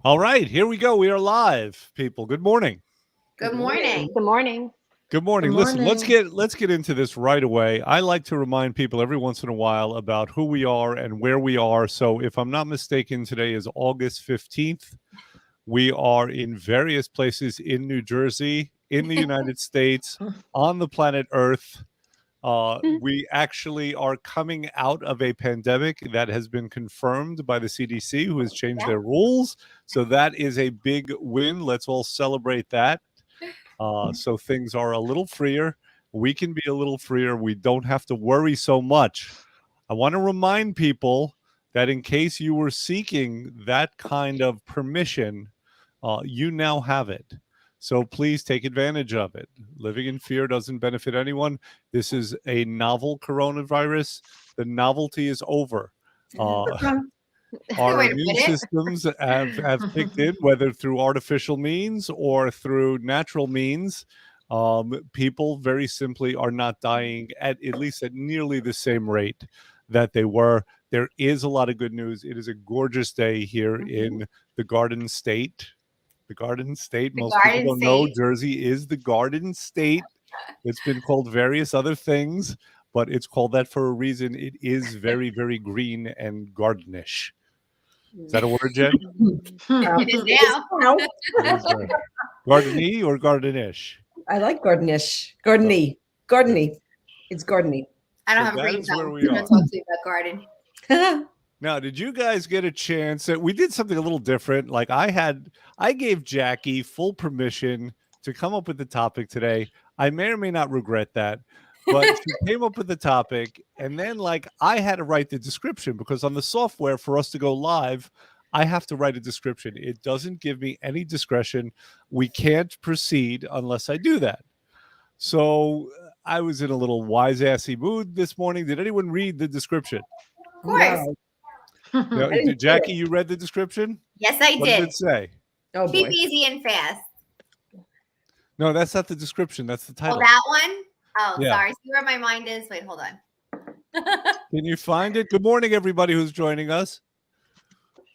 All right, here we go. We are live, people. Good morning. Good morning. Good morning. Good morning. Listen, let's get into this right away. I like to remind people every once in a while about who we are and where we are. So if I'm not mistaken, today is August 15th. We are in various places in New Jersey, in the United States, on the planet Earth. We actually are coming out of a pandemic that has been confirmed by the CDC, who has changed their rules. So that is a big win. Let's all celebrate that. So things are a little freer. We can be a little freer. We don't have to worry so much. I want to remind people that in case you were seeking that kind of permission, you now have it. So please take advantage of it. Living in fear doesn't benefit anyone. This is a novel coronavirus. The novelty is over. Our immune systems have kicked in, whether through artificial means or through natural means. People very simply are not dying at least at nearly the same rate that they were. There is a lot of good news. It is a gorgeous day here in the Garden State. The Garden State. Most people don't know Jersey is the Garden State. It's been called various other things, but it's called that for a reason. It is very, very green and gardenish. Is that a word, Jen? It is now. Gardeny or gardenish? I like gardenish. Gardeny. It's gardeny. I don't have a green thumb. I'm going to talk to you about garden. Now, did you guys get a chance? We did something a little different. Like I gave Jackie full permission to come up with the topic today. I may or may not regret that, but she came up with the topic, and then I had to write the description because on the software for us to go live, I have to write a description. It doesn't give me any discretion. We can't proceed unless I do that. So I was in a little wise-assy mood this morning. Did anyone read the description? Of course. No, Jackie, you read the description? Yes, I did. What did it say? Oh, Keep easy and fast. No, that's not the description. That's the title. Oh, that one? Oh, Yeah. sorry. See where my mind is? Wait, hold on. Can you find it? Good morning, everybody who's joining us.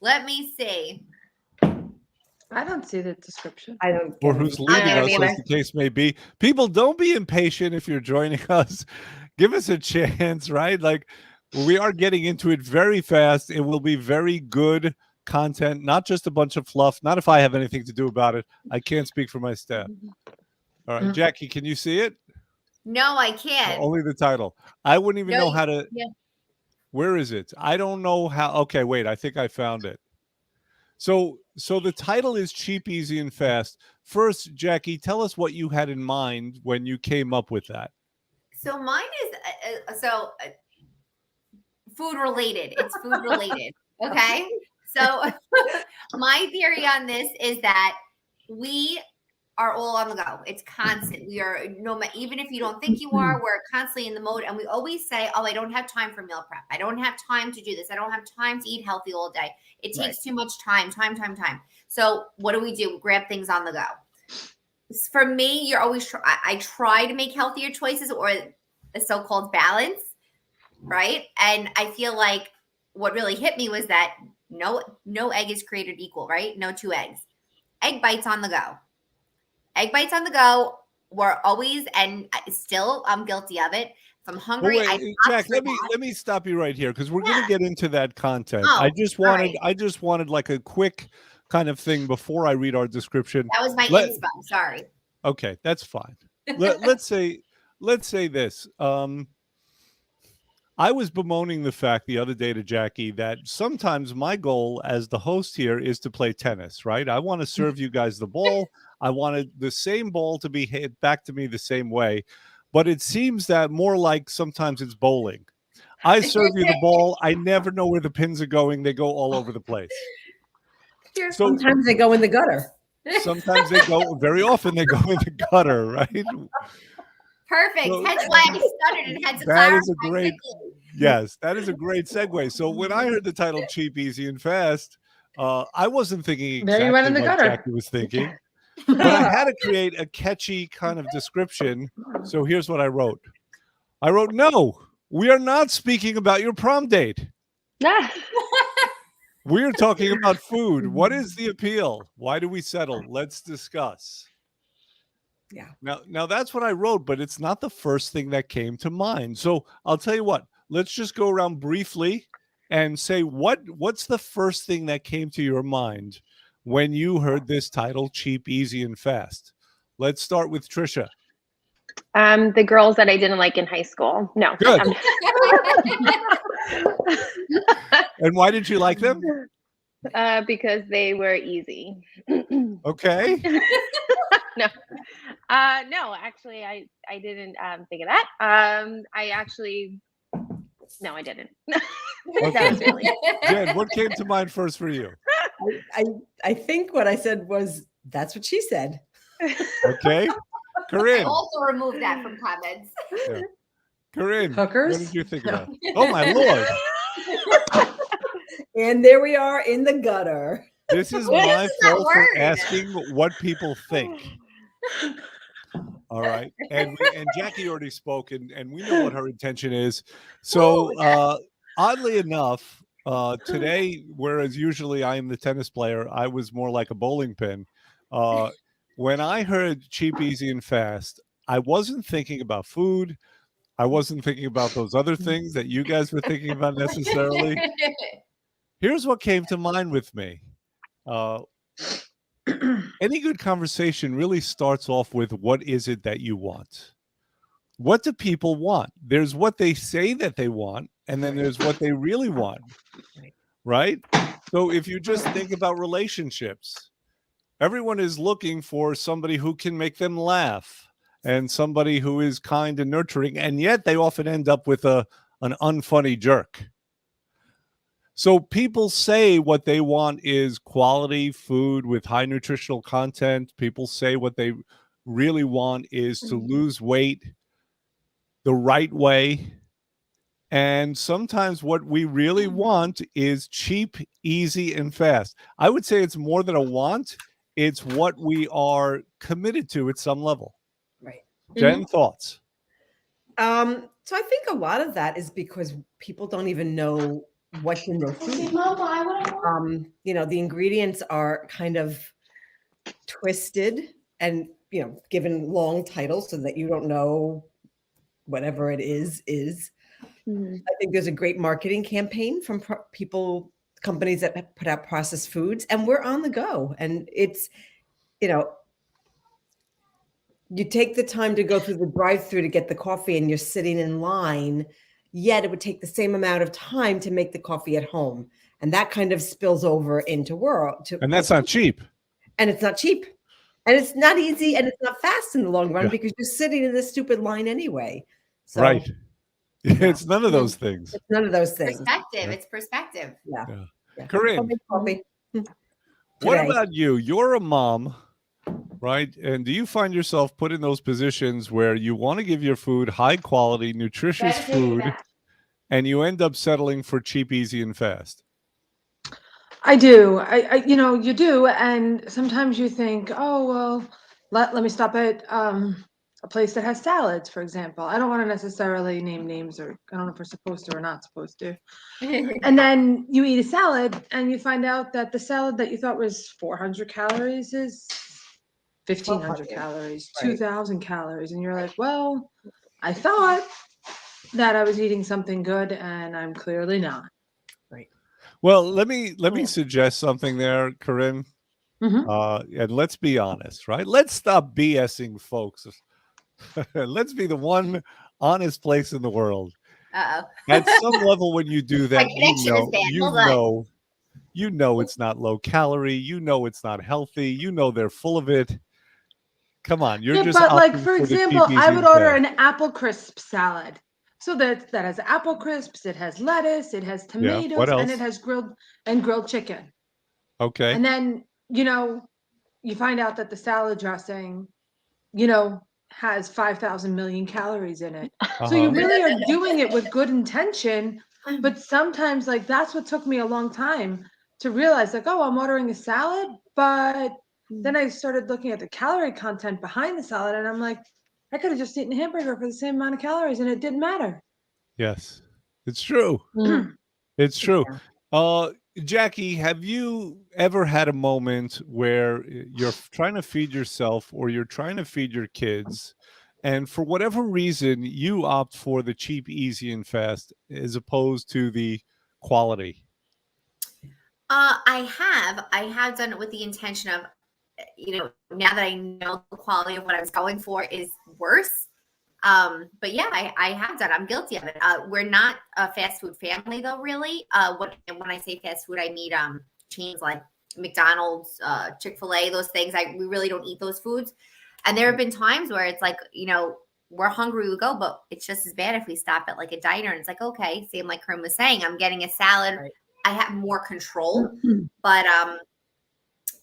Let me see. I don't see the description. I don't. Or who's leading us, as the case may be. People, don't be impatient if you're joining us. Give us a chance, right? We are getting into it very fast. It will be very good content, not just a bunch of fluff. Not if I have anything to do about it. I can't speak for my staff. All right, Jackie, can you see it? No, I can't. Only the title. I wouldn't even know how to. Yeah. Where is it? I don't know how. Okay, wait. I think I found it. So the title is Cheap, Easy, and Fast. First, Jackie, tell us what you had in mind when you came up with that. So mine is food related. It's food related. Okay. So my theory on this is that we are all on the go. It's constant. We are even if you don't think you are, we're constantly in the mode. And we always say, oh, I don't have time for meal prep. I don't have time to do this. I don't have time to eat healthy all day. It takes too much time. So what do? We grab things on the go. For me, you're always I try to make healthier choices or a so-called balance, right? And I feel like what really hit me was that no egg is created equal, right? No two eggs. Egg bites on the go. Egg bites on the go. We're always, and still I'm guilty of it. If I'm hungry, Jack, let me stop you right here because we're going to get into that content. Oh, I just wanted like a quick kind of thing before I read our description. That was my inspo. Sorry. Okay, that's fine. Let's say this. I was bemoaning the fact the other day to Jackie that sometimes my goal as the host here is to play tennis, right? I want to serve you guys the ball. I wanted the same ball to be hit back to me the same way. But it seems that more like sometimes it's bowling. I serve you the ball. I never know where the pins are going. They go all over the place. So, sometimes they go in the gutter. Sometimes they go, very often they go in the gutter, right? Perfect. So, that's why I stuttered and had to clarify. That is a great, quickly. Yes, that is a great segue. So when I heard the title Cheap, Easy, and Fast, I wasn't thinking exactly what Jackie was thinking. But I had to create a catchy kind of description. So here's what I wrote. No, we are not speaking about your prom date. We're talking about food. What is the appeal? Why do we settle? Let's discuss. Yeah. Now that's what I wrote, but it's not the first thing that came to mind. So I'll tell you what. Let's just go around briefly and say what's the first thing that came to your mind when you heard this title, Cheap, Easy, and Fast. Let's start with Trisha. The girls that I didn't like in high school. No. Good. And why did you like them? Because they were easy. Okay. No. No, actually I didn't think of that. No, I didn't. That was really Jen, what came to mind first for you? I think what I said was, that's what she said. Okay. Corinne. Also remove that from comments. Yeah. Corinne, Hookers? what did you think about? Oh my Lord. And there we are in the gutter. This is What my is that fault for word? asking what people think. All right. And Jackie already spoke, and we know what her intention is. So oddly enough, today, whereas usually I am the tennis player, I was more like a bowling pin. When I heard Cheap, Easy, and Fast, I wasn't thinking about food. I wasn't thinking about those other things that you guys were thinking about necessarily. Here's what came to mind with me. Any good conversation really starts off with, what is it that you want? What do people want? There's what they say that they want, and then there's what they really want, right? So if you just think about relationships, everyone is looking for somebody who can make them laugh and somebody who is kind and nurturing, and yet they often end up with an unfunny jerk. So people say what they want is quality food with high nutritional content. People say what they really want is to lose weight the right way. And sometimes what we really want is cheap, easy, and fast. I would say it's more than a want. It's what we are committed to at some level. Right. Jen, thoughts? So I think a lot of that is because people don't even know what's in their food. The ingredients are kind of twisted and, given long titles so that you don't know whatever it is. Mhm. I think there's a great marketing campaign from companies that put out processed foods, and we're on the go. And it's, you take the time to go through the drive-through to get the coffee and you're sitting in line, yet it would take the same amount of time to make the coffee at home. And that kind of spills over into And that's not cheap. And it's not cheap. And it's not easy, and it's not fast in the long run, Yeah. because you're sitting in this stupid line anyway. So, Right. It's none of those things. It's none of those things. Perspective. It's perspective. Yeah. Yeah. Yeah. Corinne, Coffee. what Today. about you? You're a mom, right? And do you find yourself put in those positions where you want to give your food high quality, nutritious food, and you end up settling for cheap, easy, and fast? I do. You do. And sometimes you think, oh, well, let me stop at a place that has salads, for example. I don't want to necessarily name names, or I don't know if we're supposed to or not supposed to. And then you eat a salad and you find out that the salad that you thought was 400 calories is 1,500 calories, Right. 2,000 calories. And you're like, well, I thought that I was eating something good, and I'm clearly not. Well, let me suggest something there, Corinne. Mhm. And let's be honest, right? Let's stop BSing, folks. Let's be the one honest place in the world. Uh-oh. At some level, when you do that, connection is bad. Hold on. you know it's not low calorie. You know it's not healthy. You know they're full of it. Come on, you're just but like, opting for the cheap, example, I easy, would and order fast. an apple crisp salad. So that has apple crisps, it has lettuce, it has Yeah. What tomatoes, and else? it has grilled chicken. Okay. And then, you find out that the salad dressing, has 5,000 million calories in it. So you really are doing it with good intention, but sometimes, like, that's what took me a long time to realize, like, oh, I'm ordering a salad, but then I started looking at the calorie content behind the salad, and I'm like, I could have just eaten a hamburger for the same amount of calories, and it didn't matter. Yes, it's true. Mm. It's true. Jackie, have you ever had a moment where you're trying to feed yourself or you're trying to feed your kids, and for whatever reason, you opt for the cheap, easy, and fast as opposed to the quality? I have done it with the intention of, now that I know the quality of what I was going for is worse. But yeah, I have done. I'm guilty of it. We're not a fast food family though, really. When I say fast food, I mean chains like McDonald's, Chick-fil-A, those things. We really don't eat those foods. And there have been times where it's like, we're hungry, we go, but it's just as bad if we stop at like a diner and it's like, okay, same like Karim was saying, I'm getting a salad. Right. I have more control, but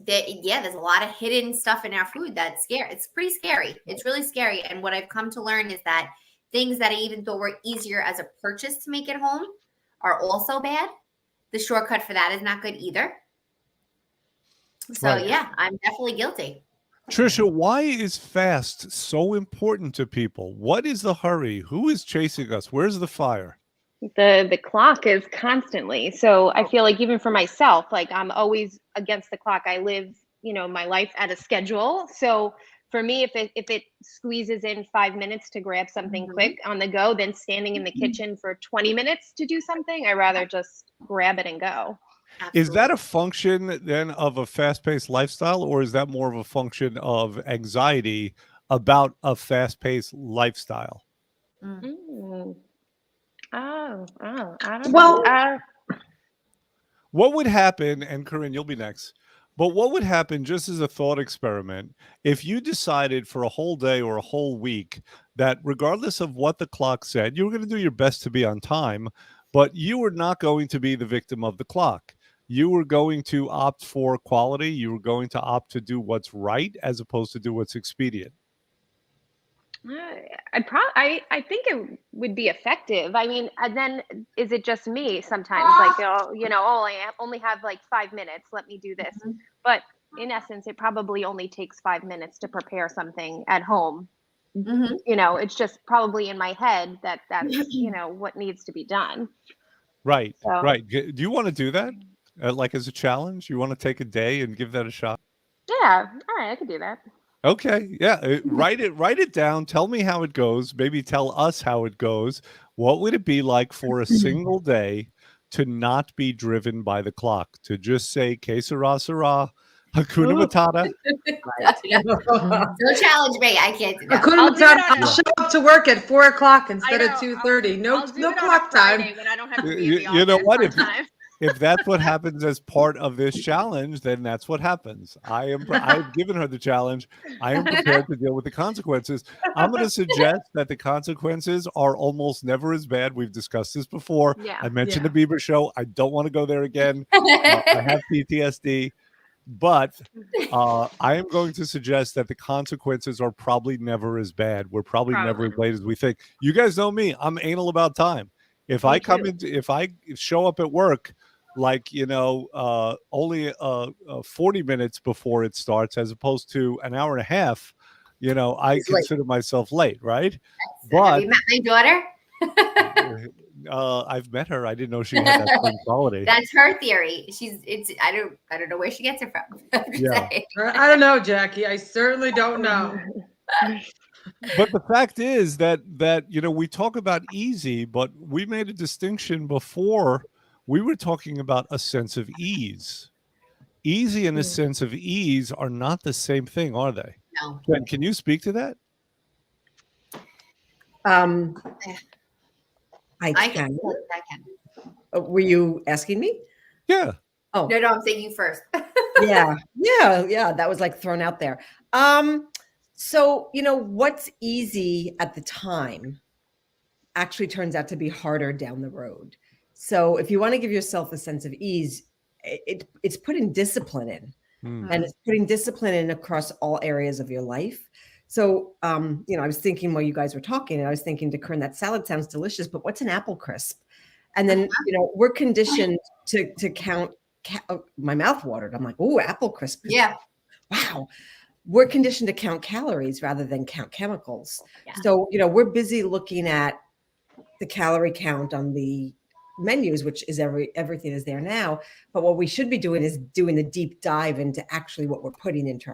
there's a lot of hidden stuff in our food that's scary. It's pretty scary. It's really scary. And what I've come to learn is that things that I even thought were easier as a purchase to make at home are also bad. The shortcut for that is not good either. So Right. yeah, I'm definitely guilty. Trisha, why is fast so important to people? What is the hurry? Who is chasing us? Where's the fire? The clock is constantly. So I feel like even for myself, like I'm always against the clock. I live, my life at a schedule. So for me, if it squeezes in 5 minutes to grab something quick on the go, then standing in the kitchen for 20 minutes to do something, I'd rather just grab it and go. Absolutely. Is that a function then of a fast-paced lifestyle, or is that more of a function of anxiety about a fast-paced lifestyle? Mm. Oh, I don't Well- know. What would happen, and Corinne, you'll be next, but what would happen, just as a thought experiment, if you decided for a whole day or a whole week that regardless of what the clock said, you were going to do your best to be on time, but you were not going to be the victim of the clock? You were going to opt for quality. You were going to opt to do what's right as opposed to do what's expedient. I think it would be effective. I mean, and then is it just me sometimes? Like, I only have like 5 minutes. Let me do this. But in essence, it probably only takes 5 minutes to prepare something at home. It's just probably in my head that's what needs to be done. Right, So. right. Do you want to do that? Like as a challenge? You want to take a day and give that a shot? Yeah. All right. I could do that. Okay. Yeah. Write it down. Tell me how it goes. Maybe tell us how it goes. What would it be like for a single day to not be driven by the clock? To just say, que sera, sera, Hakuna Matata. Don't challenge me. I can't do that. I'll show up to work at 4 o'clock instead of 2:30. No clock time. When I don't have to be in the You know office what? on time. If that's what happens as part of this challenge, then that's what happens. I've given her the challenge. I am prepared to deal with the consequences. I'm going to suggest that the consequences are almost never as bad. We've discussed this before. Yeah. I mentioned the Bieber show. I don't want to go there again. I have PTSD. But I am going to suggest that the consequences are probably never as bad. We're probably never as late as we think. You guys know me. I'm anal about time. If I show up at work like, only 40 minutes before it starts, as opposed to an hour and a half, I consider myself late, right? Have you met my daughter? I've met her. I didn't know she had that same quality. That's her theory. I don't know where she gets it from. Yeah. I don't know, Jackie. I certainly don't know. But the fact is that we talk about easy, but we made a distinction before. We were talking about a sense of ease. Easy and a sense of ease are not the same thing, are they? No. Can you speak to that? I can. I can. Were you asking me? Yeah. Oh No, I'm saying you first. yeah. That was like thrown out there. So what's easy at the time actually turns out to be harder down the road. So if you want to give yourself a sense of ease, it's putting discipline in, and it's putting discipline in across all areas of your life. So, I was thinking while you guys were talking, and I was thinking to Corinne, that salad sounds delicious, but what's an apple crisp? And then, we're conditioned to count. My mouth watered. I'm like, oh, apple crisp. Yeah. Wow. We're conditioned to count calories rather than count chemicals. Yeah. So, we're busy looking at the calorie count on the menus, which is everything is there now. But what we should be doing is doing the deep dive into actually what we're putting into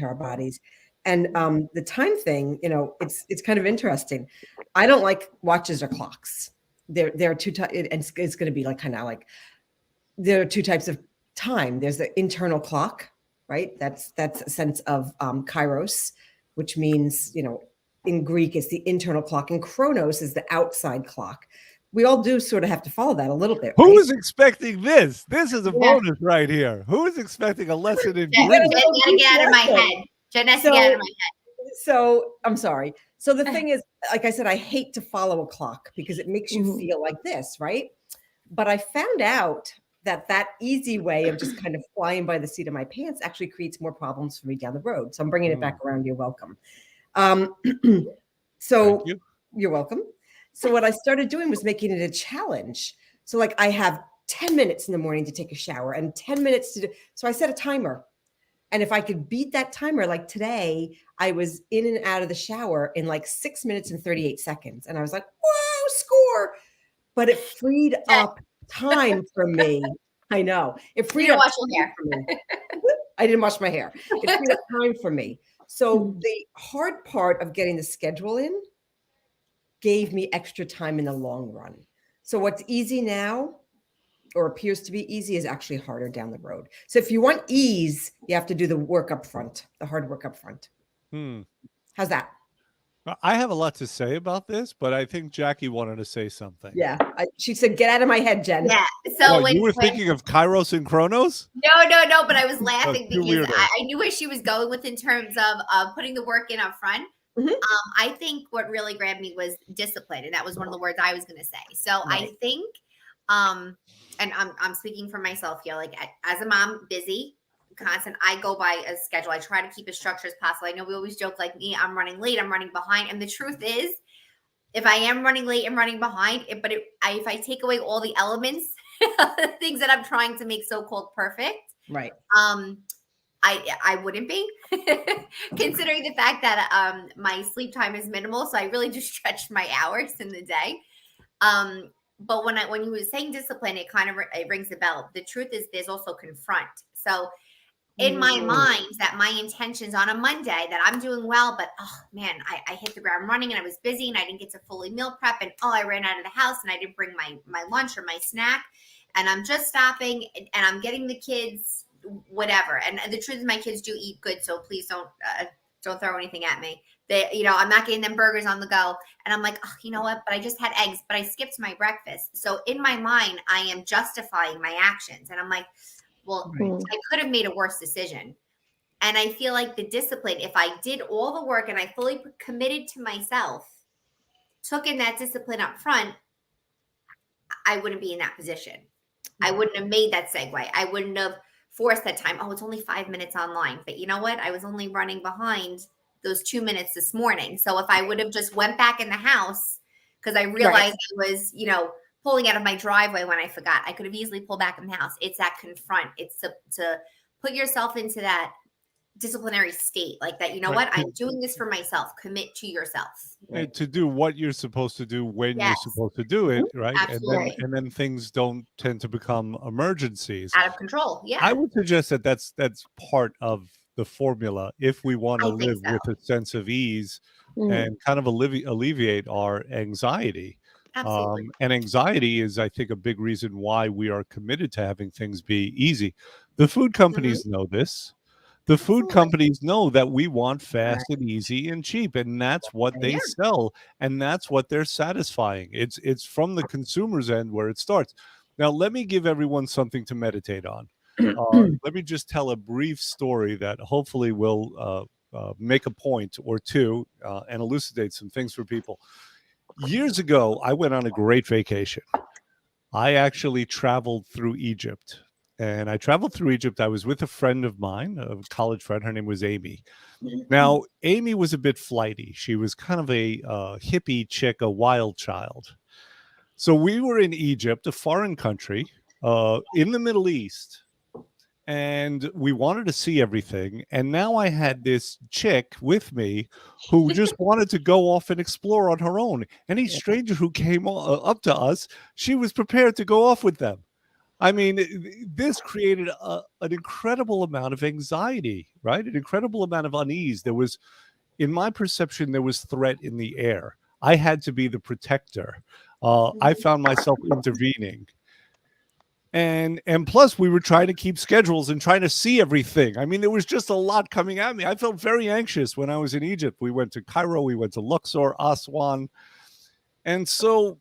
our bodies. And the time thing, it's kind of interesting. I don't like watches or clocks. There are two types, and it's going to be like kind of like there are two types of time. There's the internal clock, right? That's a sense of kairos, which means, in Greek, it's the internal clock, and chronos is the outside clock. We all do sort of have to follow that a little bit. Who right? is expecting this? This is a bonus right here. Who is expecting a lesson in Jen, Greek? Jen gotta get out of my head. Jen has to get out of my head. So I'm sorry. So the thing is, like I said, I hate to follow a clock because it makes you feel like this, right? But I found out that easy way of just kind of flying by the seat of my pants actually creates more problems for me down the road. So I'm bringing it back around. You're welcome. So you're welcome. So what I started doing was making it a challenge. So like I have 10 minutes in the morning to take a shower and 10 minutes to do. So I set a timer. And if I could beat that timer, like today, I was in and out of the shower in like 6 minutes and 38 seconds. And I was like, whoa, score. But it freed up time for me. I know. It freed up time for me. I didn't wash my hair. It freed up time for me. So the hard part of getting the schedule in gave me extra time in the long run. So what's easy now or appears to be easy is actually harder down the road. So if you want ease, you have to do the work up front, the hard work up front. How's that? I have a lot to say about this, but I think Jackie wanted to say something. Yeah. She said, get out of my head, Jen. Yeah. So you were thinking of Kairos and Chronos? No, but I was laughing because I knew where she was going with in terms of putting the work in up front. I think what really grabbed me was discipline. And that was one of the words I was going to say. So I think, and I'm speaking for myself here, like as a mom, busy, constant, I go by a schedule. I try to keep as structured as possible. I know we always joke like me, I'm running late, I'm running behind. And the truth is, if I am running late and running behind, if I take away all the elements, things that I'm trying to make so-called perfect, right? I wouldn't be, considering the fact that my sleep time is minimal. So I really just stretch my hours in the day. But when you were saying discipline, it kind of it rings a bell. The truth is there's also confront. So in my mind that my intentions on a Monday that I'm doing well, but oh man, I hit the ground running and I was busy and I didn't get to fully meal prep and I ran out of the house and I didn't bring my lunch or my snack and I'm just stopping and I'm getting the kids whatever. And the truth is my kids do eat good. So please don't throw anything at me. I'm not getting them burgers on the go. And I'm like, oh, you know what? But I just had eggs, but I skipped my breakfast. So in my mind, I am justifying my actions. And I'm like, well, I could have made a worse decision. And I feel like the discipline, if I did all the work and I fully committed to myself, took in that discipline up front, I wouldn't be in that position. I wouldn't have made that segue. I wouldn't have forced that time. Oh, it's only 5 minutes online. But you know what? I was only running behind those 2 minutes this morning. So if I would have just went back in the house, because I realized I was, pulling out of my driveway when I forgot, I could have easily pulled back in the house. It's that confront. It's to put yourself into that disciplinary state, like that. You know what? I'm doing this for myself. Commit to yourself. And to do what you're supposed to do when you're supposed to do it, right? Absolutely. And then things don't tend to become emergencies. Out of control. Yeah. I would suggest that that's part of the formula if we want to live with a sense of ease and kind of alleviate our anxiety. Absolutely. And anxiety is, I think, a big reason why we are committed to having things be easy. The food companies know this. The food companies know that we want fast and easy and cheap, and that's what they sell, and that's what they're satisfying. It's from the consumer's end where it starts. Now, let me give everyone something to meditate on. Let me just tell a brief story that hopefully will make a point or two and elucidate some things for people. Years ago, I went on a great vacation. I actually traveled through Egypt. And I traveled through Egypt. I was with a friend of mine, a college friend. Her name was Amy. Now, Amy was a bit flighty. She was kind of a hippie chick, a wild child. So we were in Egypt, a foreign country, in the Middle East. and we wanted to see everything. And now I had this chick with me who just wanted to go off and explore on her own. Any stranger who came up to us, she was prepared to go off with them. I mean, this created an incredible amount of anxiety, right? An incredible amount of unease. There was, in my perception, there was threat in the air. I had to be the protector. I found myself intervening. And plus, we were trying to keep schedules and trying to see everything. I mean, there was just a lot coming at me. I felt very anxious when I was in Egypt. We went to Cairo, we went to Luxor, Aswan. And so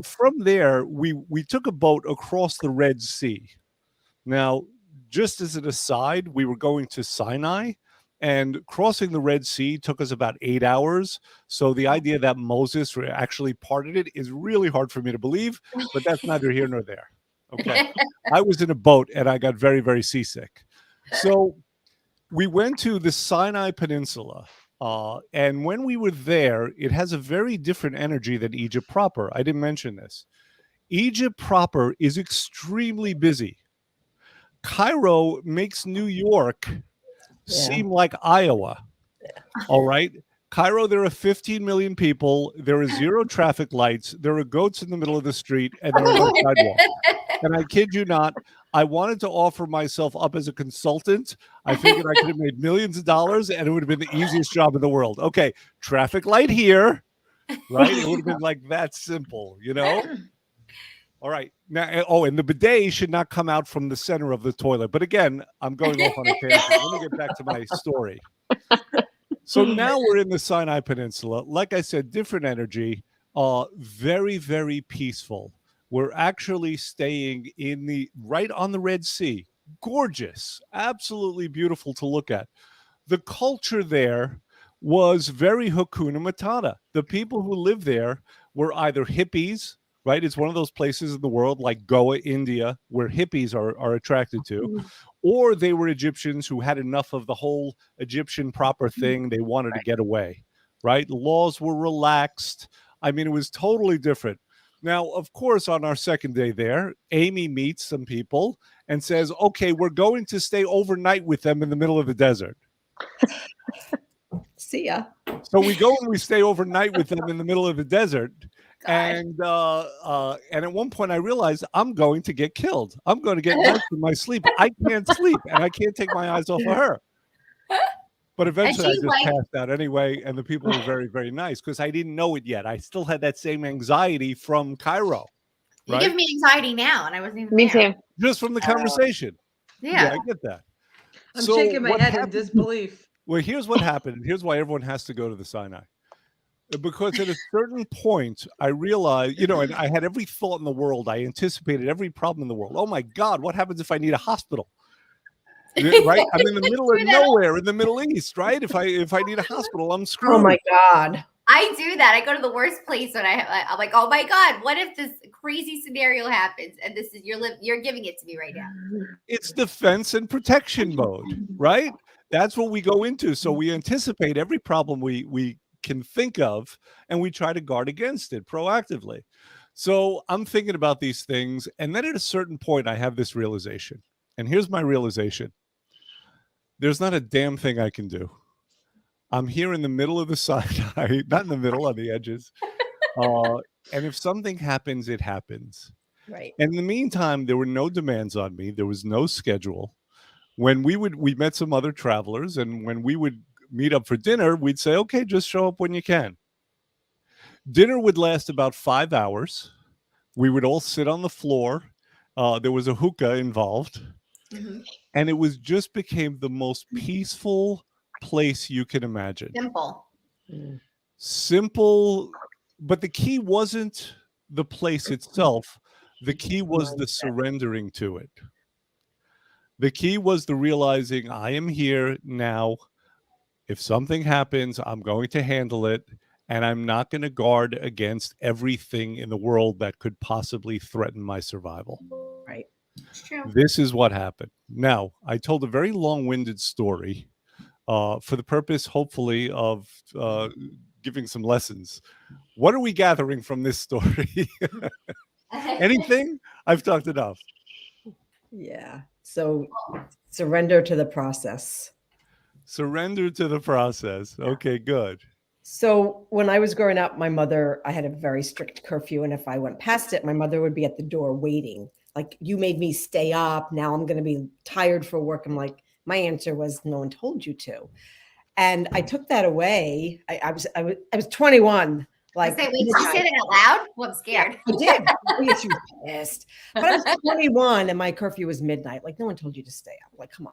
from there, we took a boat across the Red Sea. Now, just as an aside, we were going to Sinai, and crossing the Red Sea took us about 8 hours. So the idea that Moses actually parted it is really hard for me to believe, but that's neither here nor there. Okay. I was in a boat and I got very, very seasick. So we went to the Sinai Peninsula. And when we were there, it has a very different energy than Egypt proper. I didn't mention this. Egypt proper is extremely busy. Cairo makes New York seem like Iowa. All right. Cairo, there are 15 million people. There are 0 traffic lights. There are goats in the middle of the street, and there are no sidewalks. And I kid you not, I wanted to offer myself up as a consultant. I figured I could have made millions of dollars, and it would have been the easiest job in the world. Okay, traffic light here, right? It would have been like that simple, you know? All right. Now, and the bidet should not come out from the center of the toilet. But again, I'm going off on a tangent. Let me get back to my story. So now we're in the Sinai Peninsula. Like I said, different energy, very, very peaceful. We're actually staying right on the Red Sea. Gorgeous, absolutely beautiful to look at. The culture there was very Hakuna Matata. The people who lived there were either hippies, right? It's one of those places in the world like Goa, India, where hippies are attracted to, or they were Egyptians who had enough of the whole Egyptian proper thing. They wanted to get away, right? Laws were relaxed. I mean, it was totally different. Now, of course, on our second day there, Amy meets some people and says, okay, we're going to stay overnight with them in the middle of the desert. See ya. So we go and we stay overnight with them in the middle of the desert. And at one point I realized I'm going to get killed. I'm going to get knifed in my sleep. I can't sleep and I can't take my eyes off of her. But eventually I just passed out anyway. And the people were very, very nice because I didn't know it yet. I still had that same anxiety from Cairo. You give me anxiety now, and I wasn't even Me there. too. Just from the conversation. Yeah, I get that. I'm shaking my head in disbelief. Well, here's what happened. And here's why everyone has to go to the Sinai. Because at a certain point, I realized, and I had every thought in the world. I anticipated every problem in the world. Oh, my God, what happens if I need a hospital? Right? I'm in the middle of nowhere in the Middle East, right? If I need a hospital, I'm screwed. Oh, my God. I do that. I go to the worst place when I'm like, oh my God, what if this crazy scenario happens and this is you're giving it to me right now? It's defense and protection mode, right? That's what we go into. So we anticipate every problem we can think of, and we try to guard against it proactively. So I'm thinking about these things, and then at a certain point, I have this realization. And here's my realization. There's not a damn thing I can do. I'm here in the middle of the Sinai, not in the middle, on the edges. And if something happens, it happens. Right. And in the meantime, there were no demands on me. There was no schedule. When we met some other travelers, and when we would meet up for dinner, we'd say, okay, just show up when you can. Dinner would last about 5 hours. We would all sit on the floor. There was a hookah involved. Mm-hmm. And it just became the most peaceful place you can imagine. Simple, but the key wasn't the place itself. The key was the surrendering to it. The key was the realizing I am here now. If something happens, I'm going to handle it, and I'm not going to guard against everything in the world that could possibly threaten my survival. Right. True. This is what happened. Now, I told a very long-winded story for the purpose, hopefully, of giving some lessons. What are we gathering from this story? Anything? I've talked enough. Yeah. So surrender to the process. Surrender to the process. Okay, good. So when I was growing up, I had a very strict curfew. And if I went past it, my mother would be at the door waiting. Like, you made me stay up. Now I'm going to be tired for work. I'm like, my answer was, no one told you to. And I took that away. I was 21. Like, wait, did you say that out loud? Well, I'm scared. I did. She was pissed. But I was 21 and my curfew was midnight. Like, no one told you to stay up. Like, come on.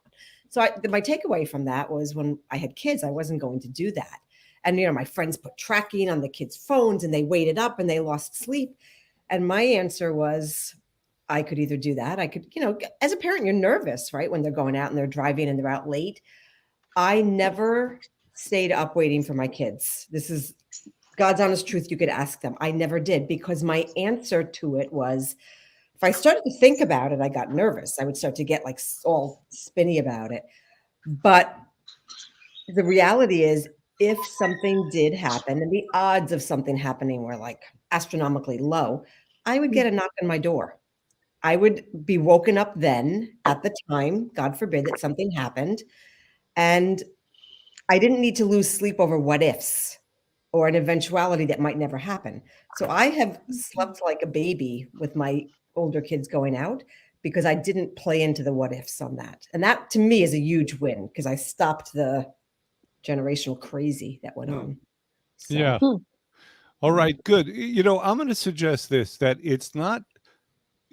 So my takeaway from that was, when I had kids, I wasn't going to do that. And, my friends put tracking on the kids' phones and they waited up and they lost sleep. And my answer was, I could either do that. I could, as a parent, you're nervous, right? When they're going out and they're driving and they're out late. I never stayed up waiting for my kids. This is God's honest truth. You could ask them. I never did, because my answer to it was, if I started to think about it, I got nervous. I would start to get like all spinny about it. But the reality is, if something did happen, and the odds of something happening were like astronomically low, I would get a knock on my door. I would be woken up then at the time, God forbid that something happened. And I didn't need to lose sleep over what ifs or an eventuality that might never happen. So I have slept like a baby with my older kids going out, because I didn't play into the what ifs on that. And that to me is a huge win, because I stopped the generational crazy that went on. So. Yeah. All right, good. I'm going to suggest this, that it's not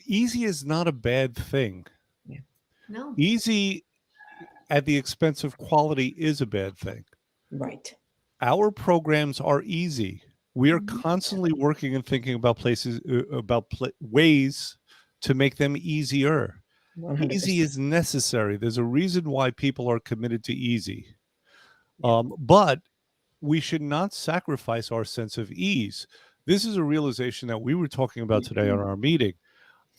easy is not a bad thing. Yeah. No. Easy at the expense of quality is a bad thing. Right. Our programs are easy. We are constantly working and thinking about ways to make them easier. 100%. Easy is necessary. There's a reason why people are committed to easy. But we should not sacrifice our sense of ease. This is a realization that we were talking about today on our meeting.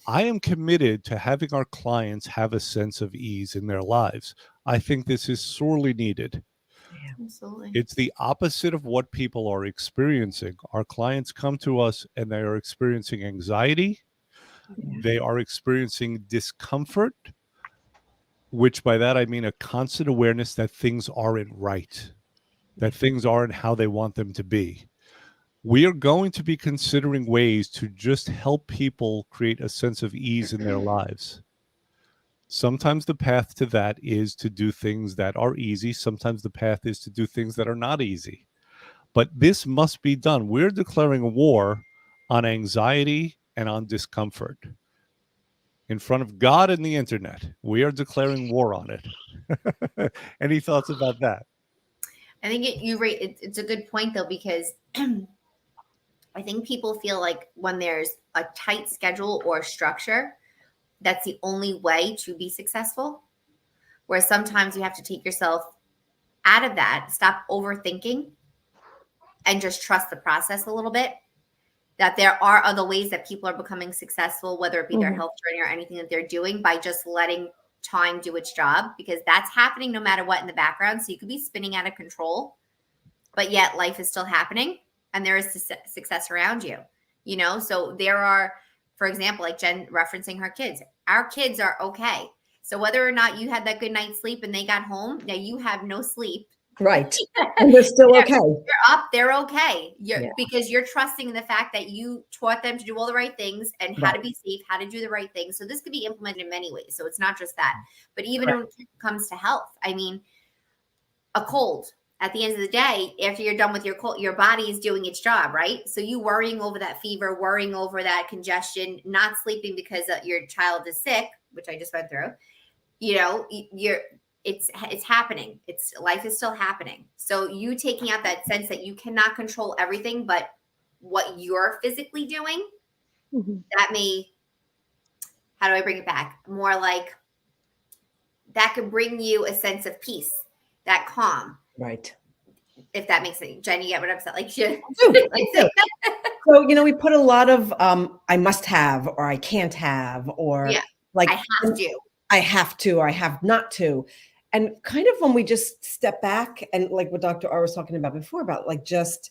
I am committed to having our clients have a sense of ease in their lives. I think this is sorely needed. Absolutely. It's the opposite of what people are experiencing. Our clients come to us and they are experiencing anxiety. Yeah. They are experiencing discomfort, which by that I mean a constant awareness that things aren't right, that things aren't how they want them to be. We are going to be considering ways to just help people create a sense of ease in their lives. Sometimes the path to that is to do things that are easy. Sometimes the path is to do things that are not easy. But this must be done. We're declaring a war on anxiety and on discomfort. In front of God and the internet, we are declaring war on it. Any thoughts about that? I think it's a good point, though, because I think people feel like when there's a tight schedule or structure, that's the only way to be successful. Whereas sometimes you have to take yourself out of that, stop overthinking, and just trust the process a little bit. That there are other ways that people are becoming successful, whether it be their health journey or anything that they're doing, by just letting time do its job, because that's happening no matter what in the background. So you could be spinning out of control, but yet life is still happening and there is success around you, So there are, for example, like Jen referencing her kids, our kids are okay. So whether or not you had that good night's sleep and they got home, now you have no sleep. Right. And they're still okay. You're up, they're okay. Because you're trusting in the fact that you taught them to do all the right things and how to be safe, how to do the right things. So this could be implemented in many ways. So it's not just that. But even when it comes to health, I mean, a cold, at the end of the day, after you're done with your cold, your body is doing its job, right? So you worrying over that fever, worrying over that congestion, not sleeping because your child is sick, which I just went through, it's happening. Life is still happening. So you taking out that sense that you cannot control everything, but what you're physically doing, that may, how do I bring it back? More like that could bring you a sense of peace, that calm. Right. If that makes sense. Jen, you get what I'm saying? Like, shit. So, we put a lot of I must have, or I can't have, or like I have to. I have to, or I have not to. And kind of when we just step back and like what Dr. R was talking about before, about like just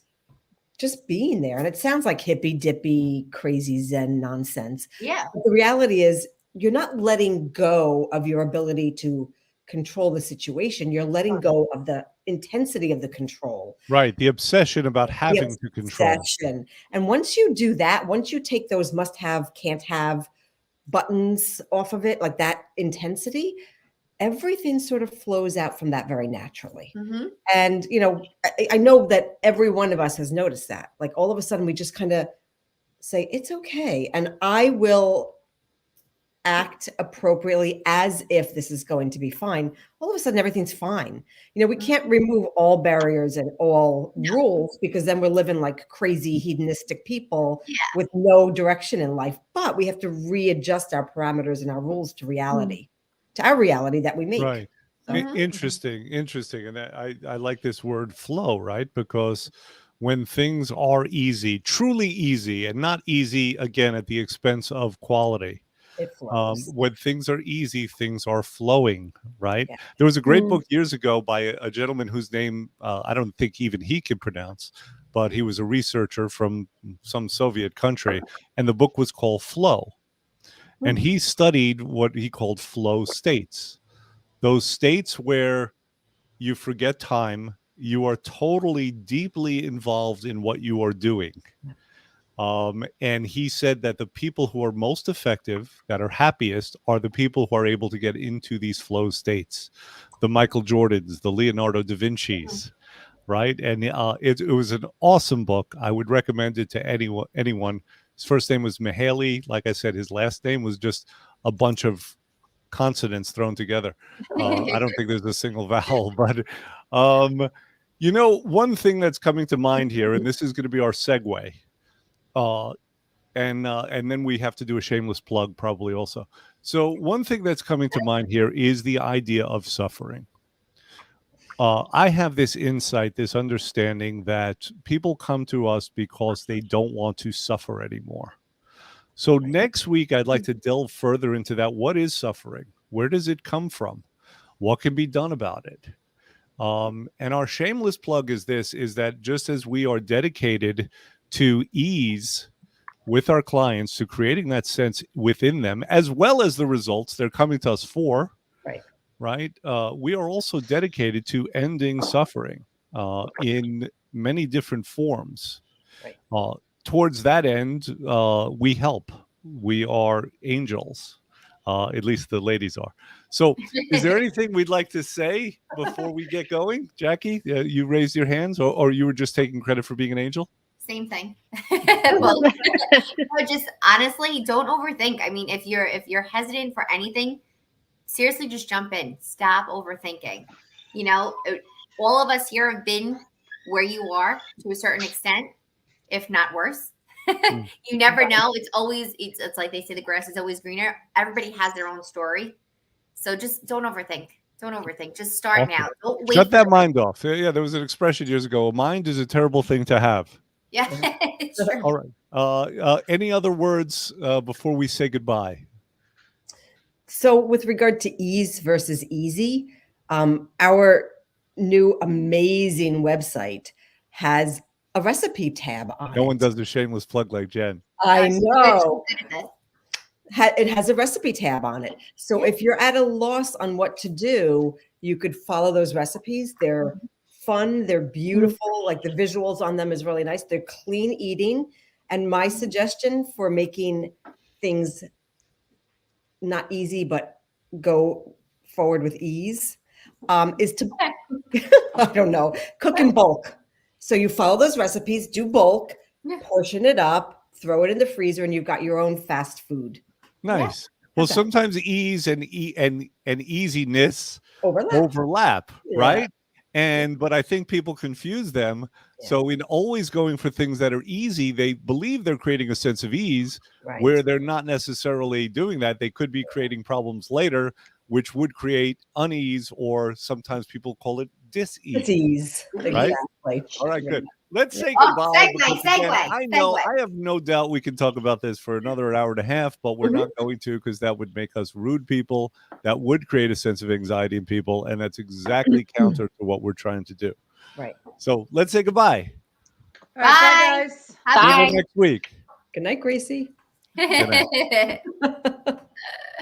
being there. And it sounds like hippy dippy, crazy Zen nonsense. Yeah. But the reality is not letting go of your ability to control the situation. You're letting go of the intensity of the control. Right. The obsession about having to control. Obsession. And once you do that, once you take those must have, can't have buttons off of it, like that intensity, everything sort of flows out from that very naturally. Mhm. And, you know, I know that every one of us has noticed that. Like all of a sudden we just kind of say, it's okay. And I will act appropriately as if this is going to be fine. All of a sudden, everything's fine. You know, we can't remove all barriers and all rules because then we're living like crazy hedonistic people with no direction in life. But we have to readjust our parameters and our rules to reality, to our reality that we make. Right. Interesting. And I like this word flow, right? Because when things are easy, truly easy, and not easy, again, at the expense of quality. It flows. When things are easy, things are flowing, right? Yeah. There was a great book years ago by a gentleman whose name I don't think even he can pronounce, but he was a researcher from some Soviet country, and the book was called Flow. And he studied what he called flow states, those states where you forget time, you are totally deeply involved in what you are doing. And he said that the people who are most effective, that are happiest, are the people who are able to get into these flow states. The Michael Jordans, the Leonardo da Vinci's, right? And it was an awesome book. I would recommend it to anyone. His first name was Mihaly. Like I said, his last name was just a bunch of consonants thrown together. I don't think there's a single vowel, but you know, one thing that's coming to mind here, and this is going to be our segue. And then we have to do a shameless plug probably also. So one thing that's coming to mind here is the idea of suffering. I have this insight, this understanding that people come to us because they don't want to suffer anymore. So next week, I'd like to delve further into that. What is suffering? Where does it come from? What can be done about it? And our shameless plug is that just as we are dedicated to ease with our clients, to creating that sense within them, as well as the results they're coming to us for, right? We are also dedicated to ending suffering in many different forms. Towards that end, we help. We are angels. At least the ladies are. So is there anything we'd like to say before we get going? Jackie, you raised your hands, or you were just taking credit for being an angel? Same thing. Well, just honestly, don't overthink. I mean, if you're hesitant for anything, seriously, just jump in. Stop overthinking. You know, all of us here have been where you are to a certain extent, if not worse. You never know. It's like they say, the grass is always greener. Everybody has their own story. So just don't overthink. Don't overthink. Just start now. Don't wait. Shut that mind off. Yeah, there was an expression years ago. A mind is a terrible thing to have. Yeah, it's true. All right. Any other words before we say goodbye? So with regard to ease versus easy, our new amazing website has a recipe tab on it. No one does the shameless plug like Jen. I know. It has a recipe tab on it. So if you're at a loss on what to do, you could follow those recipes. They're fun. They're beautiful. Like the visuals on them is really nice. They're clean eating. And my suggestion for making things not easy, but go forward with ease is to, I don't know, cook in bulk. So you follow those recipes, do bulk, portion it up, throw it in the freezer, and you've got your own fast food. Nice. Well, sometimes ease and easiness overlap, right? But I think people confuse them. So in always going for things that are easy, they believe they're creating a sense of ease where they're not necessarily doing that. They could be creating problems later, which would create unease, or sometimes people call it dis-ease. Dis-ease. Right? Exactly. All right, good. Let's say goodbye. Segue. I know, I have no doubt we can talk about this for another hour and a half, but we're not going to, because that would make us rude people. That would create a sense of anxiety in people, and that's exactly counter to what we're trying to do. Right. So let's say goodbye. All right, bye, guys. See you next week. Good night, Gracie. Good night.